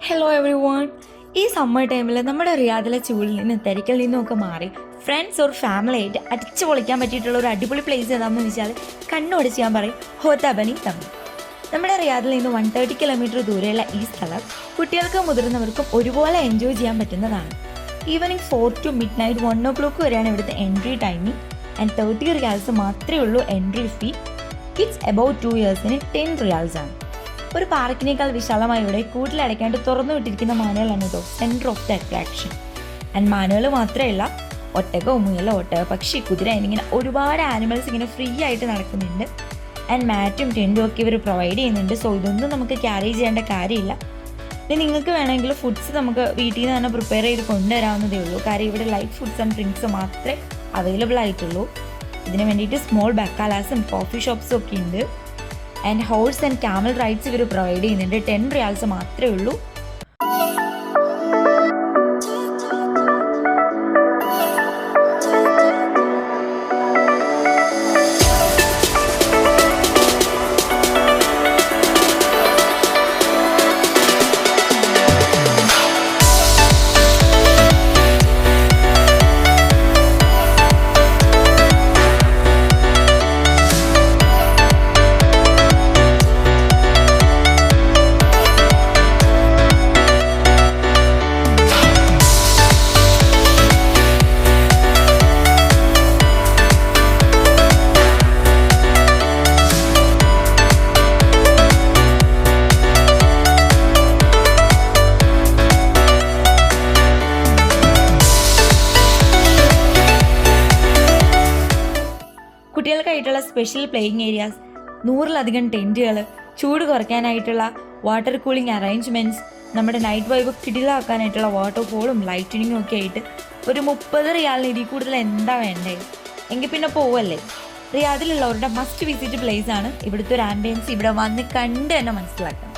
Hello every one. ഈ summer ടൈമിൽ നമ്മുടെ റിയാദിലെ ചൂടിൽ നിന്ന് തിരക്കിൽ നിന്നൊക്കെ മാറി ഫ്രണ്ട്സ് ഒരു ഫാമിലി ആയിട്ട് അടിച്ചു പൊളിക്കാൻ പറ്റിയിട്ടുള്ള ഒരു അടിപൊളി പ്ലേസ് ഏതാണെന്ന് വെച്ചാൽ കണ്ണോടിച്ച് ഞാൻ പറയും ഹോത്താബനി തമിഴ്. നമ്മുടെ റിയാദിൽ നിന്ന് 130 കിലോമീറ്റർ ദൂരെയുള്ള ഈ സ്ഥലം കുട്ടികൾക്കും മുതിർന്നവർക്കും ഒരുപോലെ എൻജോയ് ചെയ്യാൻ പറ്റുന്നതാണ്. ഈവനിങ് 4 to midnight 1 o'clock വരെയാണ് ഇവിടുത്തെ എൻട്രി ടൈമിംഗ് ആൻഡ് 30 റിയാൽസ് മാത്രമേ ഉള്ളൂ entry fee. Kids about 2 yearsന് 10 riyals ആണ്. ഒരു പാർക്കിനേക്കാൾ വിശാലമായി ഇവിടെ കൂട്ടിലടയ്ക്കാണ്ട് തുറന്നു വിട്ടിരിക്കുന്ന മാനുകളാണ് കേട്ടോ centre of the attraction. And മാനുകൾ മാത്രമല്ല, ഒട്ടകോ മുയലോ ഒട്ടക പക്ഷി കുതിര എന്നിങ്ങനെ ഒരുപാട് ആനിമൽസ് ഇങ്ങനെ ഫ്രീ ആയിട്ട് നടക്കുന്നുണ്ട്. ആൻഡ് മാറ്റും ടെൻറ്റും ഒക്കെ ഇവർ പ്രൊവൈഡ് ചെയ്യുന്നുണ്ട്. സോ ഇതൊന്നും നമുക്ക് ക്യാരി ചെയ്യേണ്ട കാര്യമില്ല. ഇനി നിങ്ങൾക്ക് വേണമെങ്കിൽ ഫുഡ്സ് നമുക്ക് വീട്ടിൽ നിന്ന് തന്നെ പ്രിപ്പയർ ചെയ്ത് കൊണ്ടുവരാവുന്നതേ ഉള്ളൂ. കാര്യം ഇവിടെ ലൈറ്റ് ഫുഡ്സ് ആൻഡ് ഡ്രിങ്ക്സ് മാത്രമേ അവൈലബിൾ ആയിട്ടുള്ളൂ. ഇതിന് വേണ്ടിയിട്ട് സ്മോൾ ബക്കാലാസും കോഫി ഷോപ്സും ഒക്കെ ഉണ്ട്. And horse and camel rides ഇവർ പ്രൊവൈഡ് ചെയ്യുന്നുണ്ട്. 10 റിയാൽസ് മാത്രമേ ഉള്ളൂ. കുട്ടികൾക്കായിട്ടുള്ള സ്പെഷ്യൽ പ്ലേയിങ് ഏരിയാസ്, 100-ലധികം ടെൻറ്റുകൾ, ചൂട് കുറയ്ക്കാനായിട്ടുള്ള വാട്ടർ കൂളിംഗ് അറേഞ്ച്മെൻറ്റ്സ്, നമ്മുടെ നൈറ്റ് വൈബ് കിടിലാക്കാനായിട്ടുള്ള വാട്ടർ ഫോളും ലൈറ്റനിങ്ങും ഒക്കെ ആയിട്ട് ഒരു 30 റിയാലിന് ഇതിൽ കൂടുതൽ എന്താ വേണ്ടേ? എങ്കിൽ പിന്നെ പോവല്ലേ. റിയാദിലുള്ളവരുടെ മസ്റ്റ് വിസിറ്റ് പ്ലേസ് ആണ്. ഇവിടുത്തെ ഒരു ആംബിയൻസ് ഇവിടെ വന്ന് കണ്ട് തന്നെ മനസ്സിലാക്കാം.